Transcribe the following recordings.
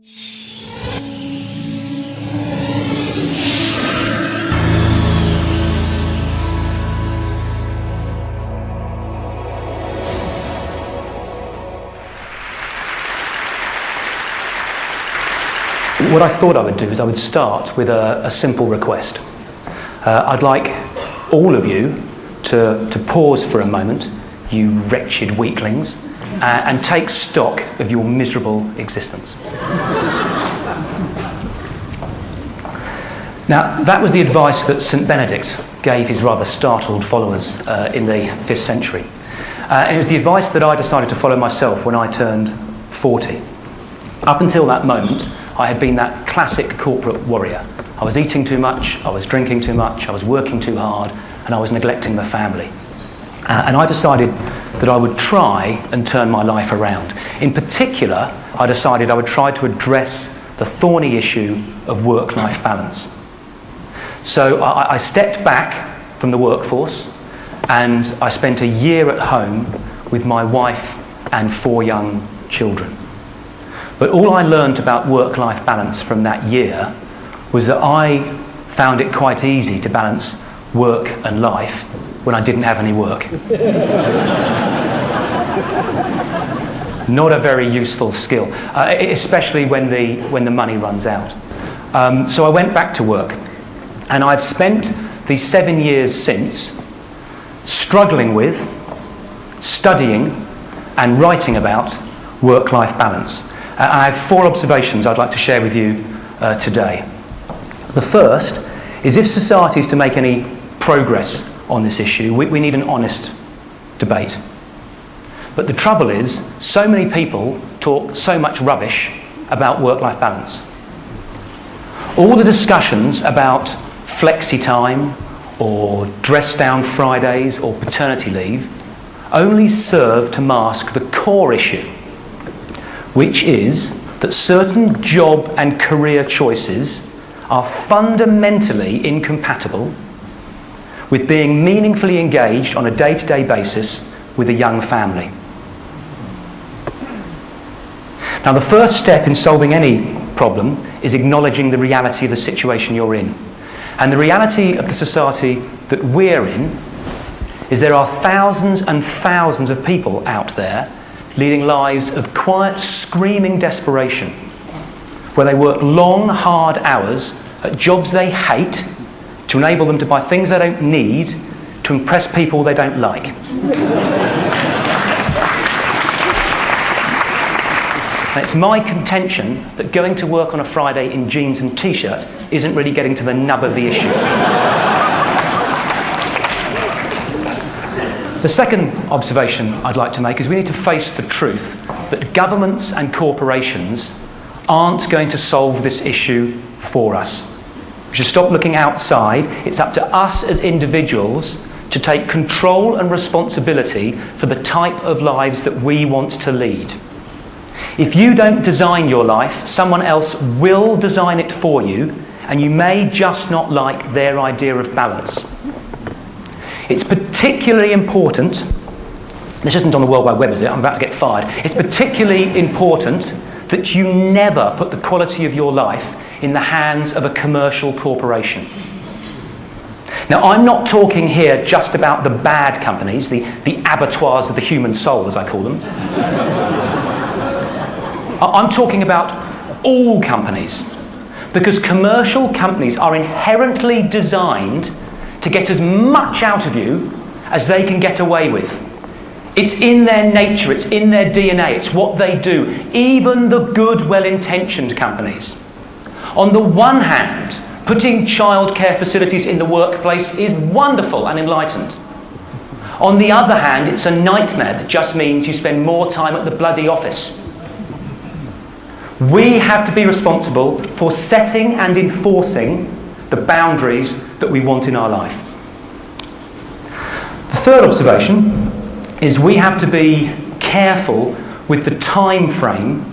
What I thought I would do is I would start with a simple request. I'd like all of you to pause for a moment, you wretched weaklings, and take stock of your miserable existence. Now, that was the advice that St. Benedict gave his rather startled followers in the 5th century. And it was the advice that I decided to follow myself when I turned 40. Up until that moment, I had been that classic corporate warrior. I was eating too much, I was drinking too much, I was working too hard, and I was neglecting the family. And I decided that I would try and turn my life around. In particular, I decided I would try to address the thorny issue of work-life balance. So I stepped back from the workforce, and I spent a year at home with my wife and 4 young children. But all I learned about work-life balance from that year was that I found it quite easy to balance work and life when I didn't have any work. Not a very useful skill, especially when the money runs out. So I went back to work, and I've spent these 7 years since struggling with, studying and writing about work-life balance. I have 4 observations I'd like to share with you today. The first is, if society is to make any progress on this issue, we need an honest debate. But the trouble is, so many people talk so much rubbish about work-life balance. All the discussions about flexi time or dress-down Fridays or paternity leave only serve to mask the core issue, which is that certain job and career choices are fundamentally incompatible with being meaningfully engaged on a day-to-day basis with a young family. Now, the first step in solving any problem is acknowledging the reality of the situation you're in. And the reality of the society that we're in is there are thousands and thousands of people out there leading lives of quiet, screaming desperation, where they work long, hard hours at jobs they hate to enable them to buy things they don't need to impress people they don't like. And it's my contention that going to work on a Friday in jeans and t-shirt isn't really getting to the nub of the issue. The second observation I'd like to make is we need to face the truth that governments and corporations aren't going to solve this issue for us. We should stop looking outside. It's up to us as individuals to take control and responsibility for the type of lives that we want to lead. If you don't design your life, someone else will design it for you, and you may just not like their idea of balance. It's particularly important, this isn't on the World Wide Web, is it? I'm about to get fired. It's particularly important that you never put the quality of your life in the hands of a commercial corporation. Now, I'm not talking here just about the bad companies, the abattoirs of the human soul, as I call them. I'm talking about all companies, because commercial companies are inherently designed to get as much out of you as they can get away with. It's in their nature, it's in their DNA, it's what they do, even the good, well-intentioned companies. On the one hand, putting childcare facilities in the workplace is wonderful and enlightened. On the other hand, it's a nightmare that just means you spend more time at the bloody office. We have to be responsible for setting and enforcing the boundaries that we want in our life. The third observation is we have to be careful with the time frame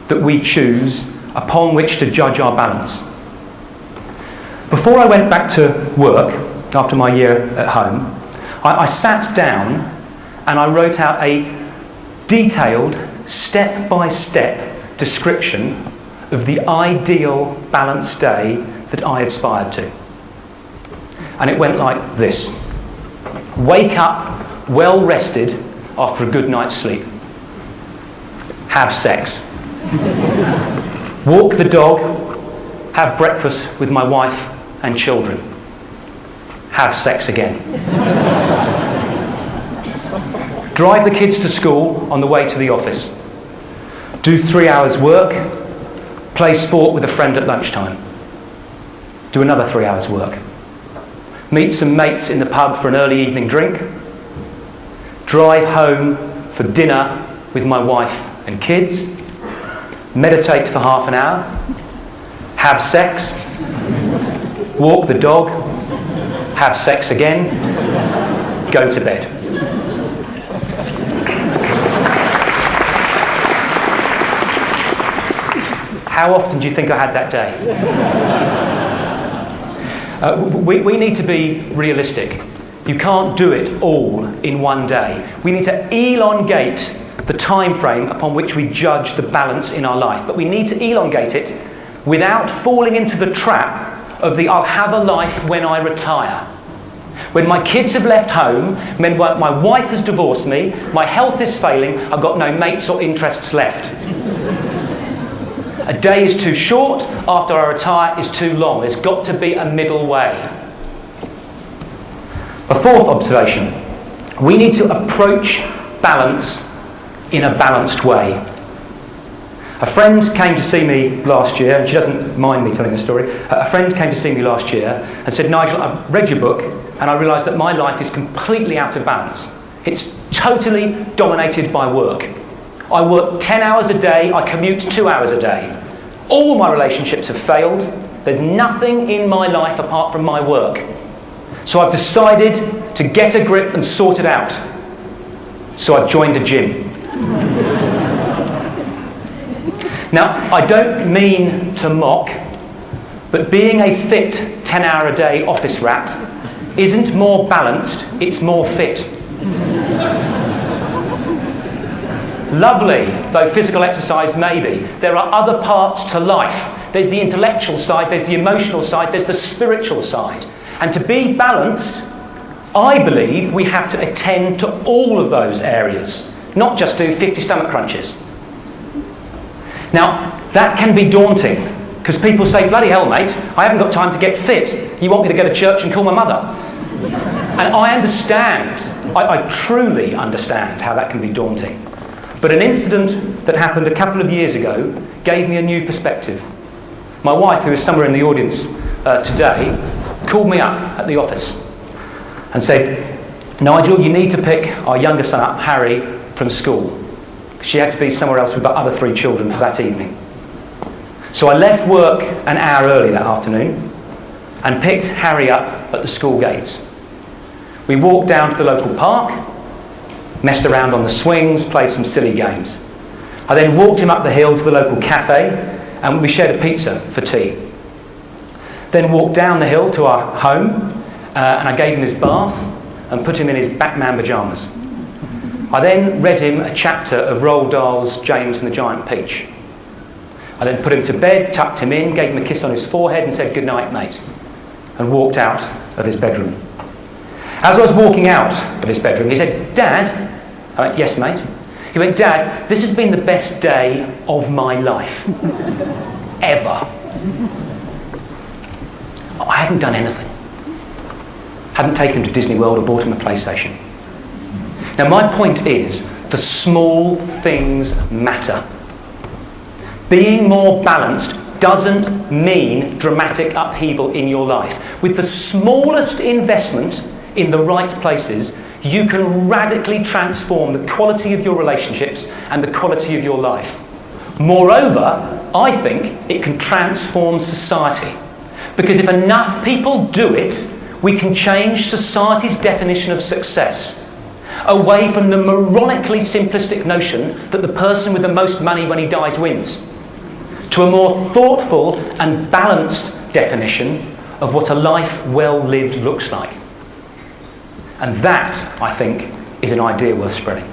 that we choose upon which to judge our balance. Before I went back to work, after my year at home, I sat down and I wrote out a detailed, step-by-step description of the ideal balanced day that I aspired to. And it went like this. Wake up well rested after a good night's sleep. Have sex. Walk the dog. Have breakfast with my wife and children. Have sex again. Drive the kids to school on the way to the office. Do 3 hours work. Play sport with a friend at lunchtime. Do another 3 hours work. Meet some mates in the pub for an early evening drink. Drive home for dinner with my wife and kids. Meditate for half an hour. Have sex. Walk the dog. Have sex again. Go to bed. How often do you think I had that day? We need to be realistic. You can't do it all in one day. We need to elongate the time frame upon which we judge the balance in our life. But we need to elongate it without falling into the trap of the I'll have a life when I retire. When my kids have left home, when my wife has divorced me, my health is failing, I've got no mates or interests left. A day is too short, after I retire is too long. There's got to be a middle way. A fourth observation. We need to approach balance in a balanced way. A friend came to see me last year, and she doesn't mind me telling the story. A friend came to see me last year and said, Nigel, I've read your book and I realised that my life is completely out of balance. It's totally dominated by work. I work 10 hours a day, I commute 2 hours a day. All my relationships have failed. There's nothing in my life apart from my work. So I've decided to get a grip and sort it out. So I've joined a gym. Now, I don't mean to mock, but being a fit 10-hour-a-day office rat isn't more balanced, it's more fit. Lovely, though physical exercise may be, there are other parts to life. There's the intellectual side, there's the emotional side, there's the spiritual side. And to be balanced, I believe we have to attend to all of those areas, not just do 50 stomach crunches. Now, that can be daunting, because people say, bloody hell, mate, I haven't got time to get fit. You want me to go to church and call my mother? And I understand, I truly understand how that can be daunting. But an incident that happened a couple of years ago gave me a new perspective. My wife, who is somewhere in the audience today, called me up at the office and said, Nigel, you need to pick our younger son up, Harry, from school. She had to be somewhere else with the other 3 children for that evening. So I left work an hour early that afternoon and picked Harry up at the school gates. We walked down to the local park, messed around on the swings, played some silly games. I then walked him up the hill to the local cafe and we shared a pizza for tea. Then walked down the hill to our home and I gave him his bath and put him in his Batman pyjamas. I then read him a chapter of Roald Dahl's James and the Giant Peach. I then put him to bed, tucked him in, gave him a kiss on his forehead and said, good night, mate, and walked out of his bedroom. As I was walking out of his bedroom, he said, Dad, I went, yes, mate. He went, Dad, this has been the best day of my life. Ever. I hadn't done anything. Hadn't taken him to Disney World or bought him a PlayStation. Now, my point is, the small things matter. Being more balanced doesn't mean dramatic upheaval in your life. With the smallest investment in the right places, you can radically transform the quality of your relationships and the quality of your life. Moreover, I think it can transform society. Because if enough people do it, we can change society's definition of success. Away from the moronically simplistic notion that the person with the most money when he dies wins, to a more thoughtful and balanced definition of what a life well lived looks like. And that, I think, is an idea worth spreading.